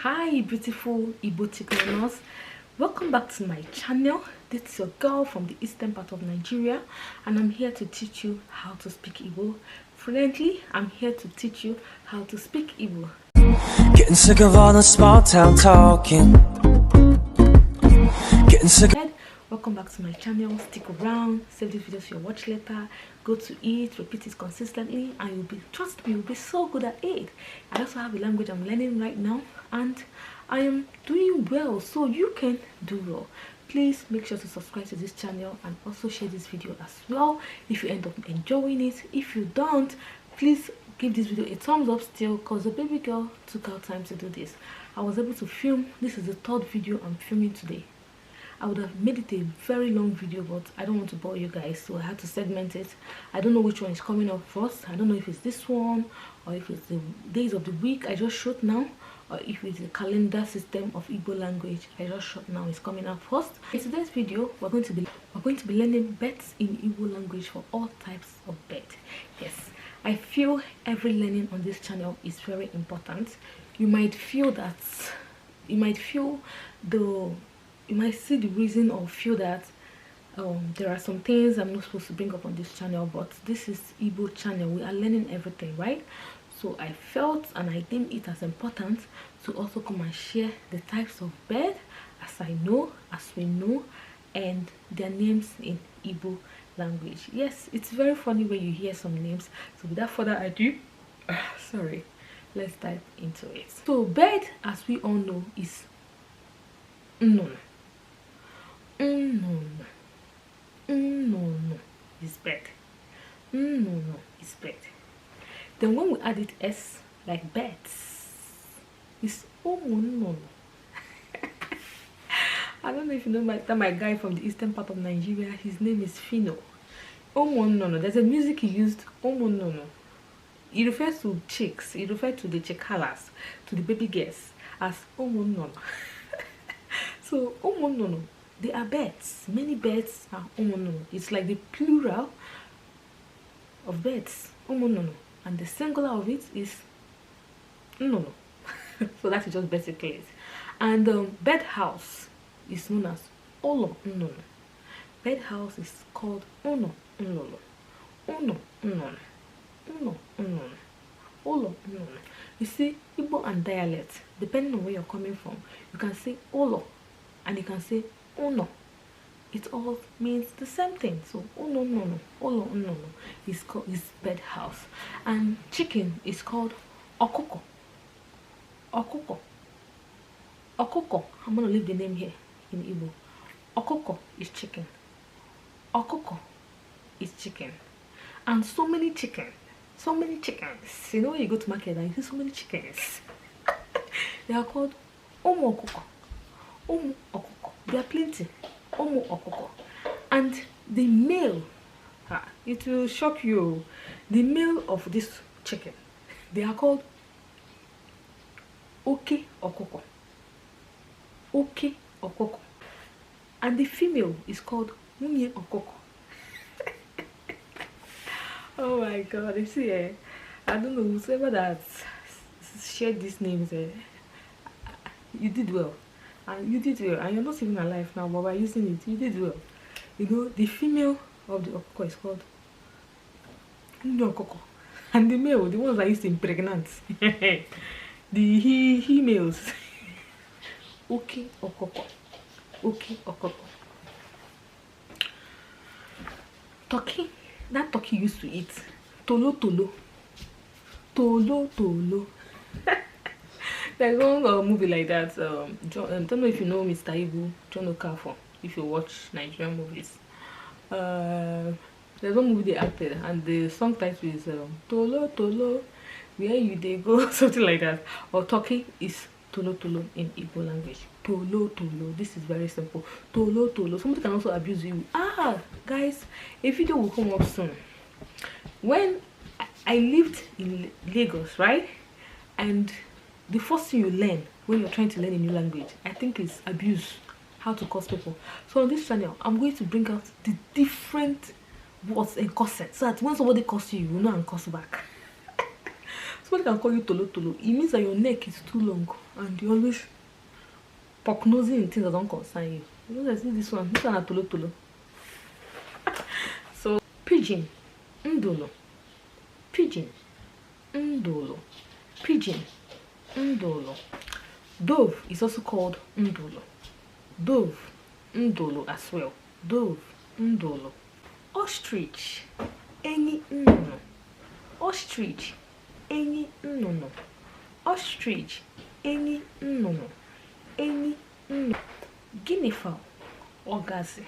Hi beautiful IGBOTIC learners, welcome back to my channel. This is your girl from the eastern part of Nigeria and I'm here to teach you how to speak Igbo. Friendly, I'm here to teach you how to speak Igbo. Getting sick of all the small town talking. Getting sick. Welcome back to my channel. Stick around, save this video to your watch later, go to it, repeat it consistently, and trust me, you'll be so good at it. I also have a language I'm learning right now and I am doing well, so you can do well. Please make sure to subscribe to this channel and also share this video as well if you end up enjoying it. If you don't, please give this video a thumbs up still, because the baby girl took out time to do this. I was able to film. This is the third video I'm filming today. I would have made it a very long video, but I don't want to bore you guys, so I had to segment it. I don't know which one is coming up first. I don't know if it's this one or if it's the days of the week I just showed now, or if it's the calendar system of Igbo language I just showed now is coming up first. In today's video, we're going to be learning birds in Igbo language for all types of bird. Yes, I feel every learning on this channel is very important. You might feel that, you might see the reason or feel that there are some things I'm not supposed to bring up on this channel, but this is Igbo channel. We are learning everything, right? So I felt and I deemed it as important to also come and share the types of bird as we know, and their names in Igbo language. Yes, it's very funny when you hear some names. So without further ado, let's dive into it. So bird, as we all know, is nono. Nono is bird. Nono is bird. Then when we add it s, like birds, it's nono. I don't know if you know my guy from the eastern part of Nigeria. His name is Fino. Nono. There's a music he used. Nono. It refers to chicks. It refers to the chikalas, to the baby girls, as nono. So nono, they are birds. Many birds are nono. It's like the plural of birds, nono, and the singular of it is nono. So that is just basically it. And bird house is known as olo nono. Bird house is called ono nono. Ono nono. Ono nono. Olo nono. You see, Igbo and dialect, depending on where you're coming from, you can say olo and you can say ono. It all means the same thing. So ono nono, olo nono is bird house. And chicken is called okoko. Okoko. Okoko. I'm gonna leave the name here in Igbo. Okoko is chicken. Okoko is chicken. And so many chickens. You know when you go to market and you see so many chickens. They are called omo okoko. Omo okoko. They are plenty. Omo okoko. And the male, it will shock you. The male of this chicken, they are called oke okoko. Oke okoko. And the female is called nwunye okoko. Oh my god, you see, I don't know, whoever that shared these names, you did well. And you did well, and you're not even alive now, but by using it, you did well. You know, the female of the okoko is called okoko, and the male, the ones that used to impregnate, the he males, oke okoko. Oke okoko. Turkey. That turkey used to eat tolo. There's one movie like that. I don't know if you know Mr. Igbo, John Okafor, if you watch Nigerian movies. There's one movie they acted and the song title is Tolo, where you they go, something like that. Or turkey is tolo in Igbo language. Tolo. This is very simple. Tolo. Somebody can also abuse you. Guys, a video will come up soon. When I lived in Lagos, right? And the first thing you learn when you're trying to learn a new language, I think, is abuse. How to curse people. So on this channel, I'm going to bring out the different words and curses, so that when somebody curses you, you know and curse back. somebody can call you tolo tolo, it means that your neck is too long and you always poke nosing in things that don't concern you. You know, see this one a tolo tolo. So pigeon, ndolo. Pigeon, ndolo. Pigeon, ndolo. Dove is also called ndolo. Dove, ndolo as well. Dove, ndolo. Ostrich, enyi nnono. Ostrich, enyi nnono. Ostrich, enyi nnono. Enyi nnono. Guinea fowl, ogazi.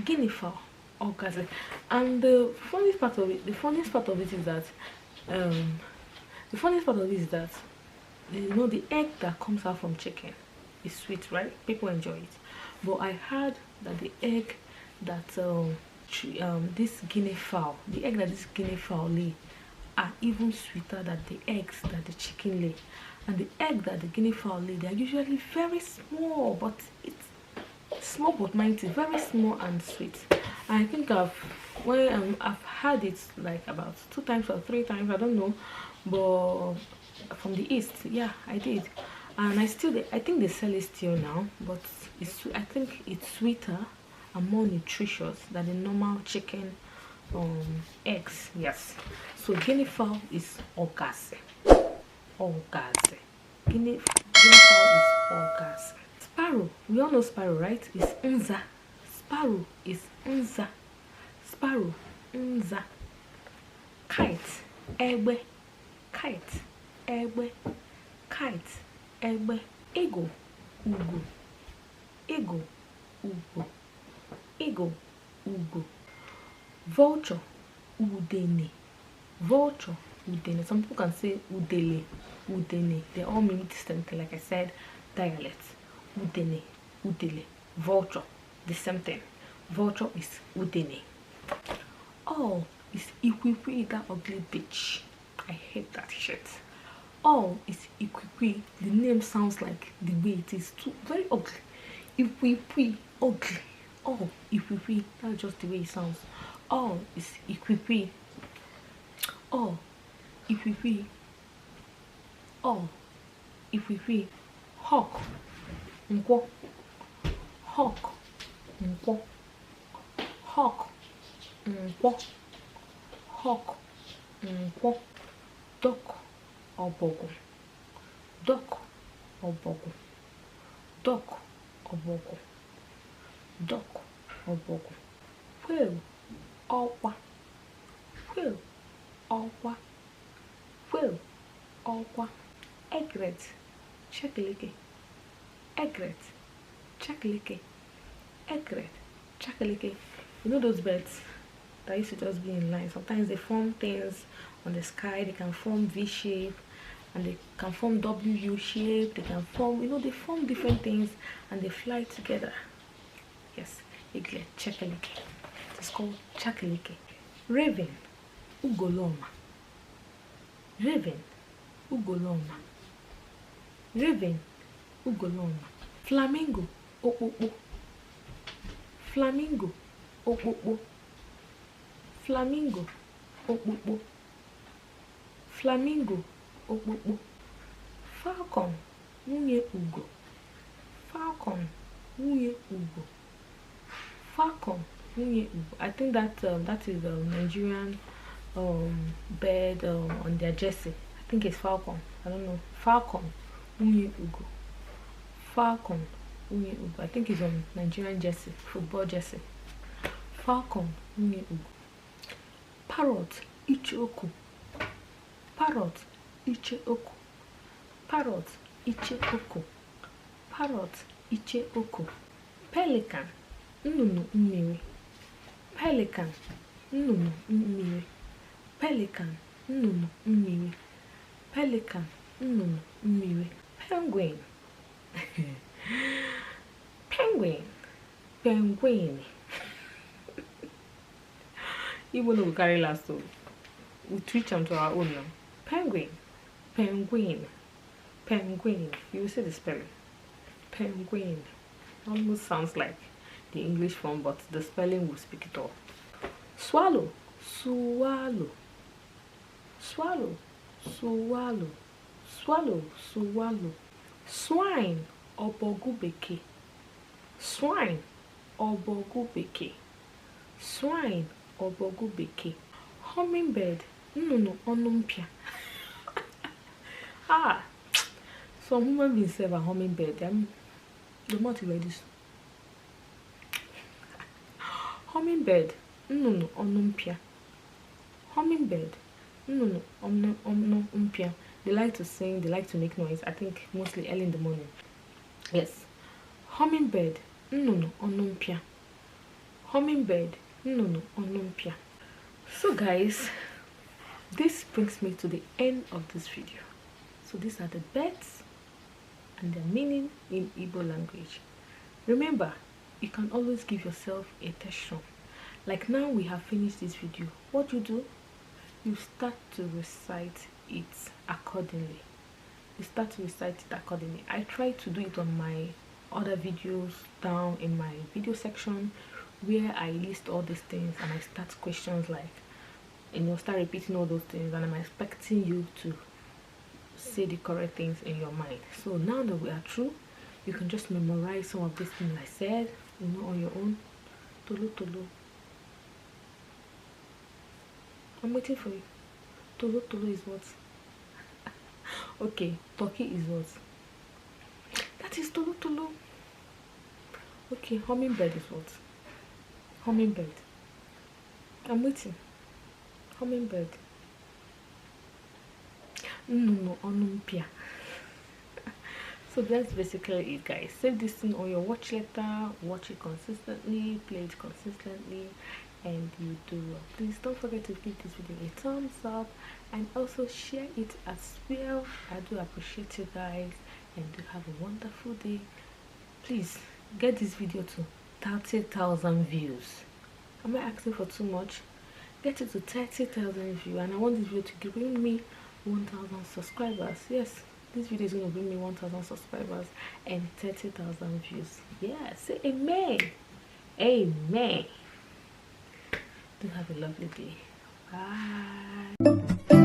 Guinea fowl, ogazi. And the funniest part of it is that you know, the egg that comes out from chicken is sweet, right? People enjoy it. But I heard that the egg that this guinea fowl lay are even sweeter than the eggs that the chicken lay. And the egg that the guinea fowl lay, they are usually very small, but it's small but mighty, very small and sweet. I think I've had it like about 2 times or 3 times, I don't know, but from the east, yeah, I did. And I think they sell it still now, but I think it's sweeter and more nutritious than the normal chicken eggs. Yes. So guinea fowl is ogazi. Ogazi. Guinea fowl is ogazi. Sparrow, we all know sparrow, right? Is nza. Sparrow is nza. Sparrow, nza. Kite, egbe. Kite, egbe. Kite, egbe. Eagle, ugo. Eagle, ugo. Eagle, ugo. Vulture, udene. Vulture, udene. Some people can say udele, udene. They all mean the same thing. Like I said, dialect. Udene, udele. Vulture, the same thing. Vulture is udene. Oh, is ikwikwi, that ugly bitch. I hate that shit. Oh, is ikwikwi. The name sounds like the way it is too very ugly. Ikwikwi, ugly. Oh, ikwikwi. That's just the way it sounds. Oh, is ikwikwi. Oh, ikwikwi. Oh, ikwikwi. Hawk, nkwo. Hawk, nkwo. Hawk, nkwo. Hawk, nkwo. Duck, obogo. Duck, obogo. Duck, obogo. Duck, obogo. Whale, ọkwa. Whale, ọkwa. Whale, ọkwa. Egret, chakaleke. Egret, chakaleke. Egret, chakaleke. You know those birds that used to just be in line? Sometimes they form things on the sky. They can form V shape, and they can form W shape. They can form, they form different things, and they fly together. Yes, egret, chakaleke. It's called chakaleke. Raven, ugoloma. Raven, ugoloma. Raven, ugoloma. Flamingo, okpokpo. Flamingo, okpokpo. Flamingo, okpokpo. Flamingo, okpokpo. Falcon, nwunye ugo. Falcon, nwunye ugo. Falcon, nwunye ugo. I think that is a Nigerian bird on their jersey. I think it's falcon. I don't know. Falcon, nwunye ugo. Falcon, nwunye ugo. I think it's on Nigerian jersey, football jersey. Falcon, nwunye ugo. Parrot, iche oku. Parrot, iche oku. Parrot, iche oku. Parrot, iche oku. Pelican, nnụnụ mmiri. Pelican, nnụnụ mmiri. Pelican, nnụnụ mmiri. Pelican, nnụnụ mmiri. Penguin. Penguin. Penguin. Igbo no go carry last, so we switch them to our own now. Penguin. Penguin. Penguin. You will see the spelling. Penguin. Almost sounds like the English form, but the spelling will speak it all. Swallow. Swallow. Swallow. swallow, swallow, swallow. Swine, ọbọgwụ bekee. Swine, ọbọgwụ bekee. Swine, ọbọgwụ bekee. Hummingbird, nnụnụ ọnụ mpịa. Ah, some human beings have a hummingbird. The motivate this. Hummingbird, nnụnụ ọnụ mpịa. Hummingbird, nnụnụ ọnụ mpịa. They like to sing, they like to make noise, I think mostly early in the morning. Yes. Hummingbird, nnụnụ ọnụ mpịa. Hummingbird, nnụnụ ọnụ mpịa. So guys, this brings me to the end of this video. So these are the birds and their meaning in Igbo language. Remember, you can always give yourself a test run. Like now we have finished this video. What you start to recite it accordingly. I try to do it on my other videos down in my video section, where I list all these things and I start questions like, start repeating all those things, and I'm expecting you to say the correct things in your mind. So now that we are through, you can just memorize some of these things I said, on your own. Tolo tolo. I'm waiting for you. Tolo tolo is what? Okay, turkey is what? That is tolo tolo. Okay, hummingbird is what? Hummingbird. I'm waiting. Hummingbird. No, onumpia. So that's basically it, guys. Save this thing on your watch letter, watch it consistently, play it consistently, and you do well. Please don't forget to give this video a thumbs up and also share it as well. I do appreciate you guys, and do have a wonderful day. Please get this video to 30,000 views. Am I asking for too much? Get it to 30,000 views, and I want this video to bring me 1,000 subscribers. Yes, this video is going to bring me 1,000 subscribers and 30,000 views. Yeah, say amen. Amen. Do have a lovely day. Bye.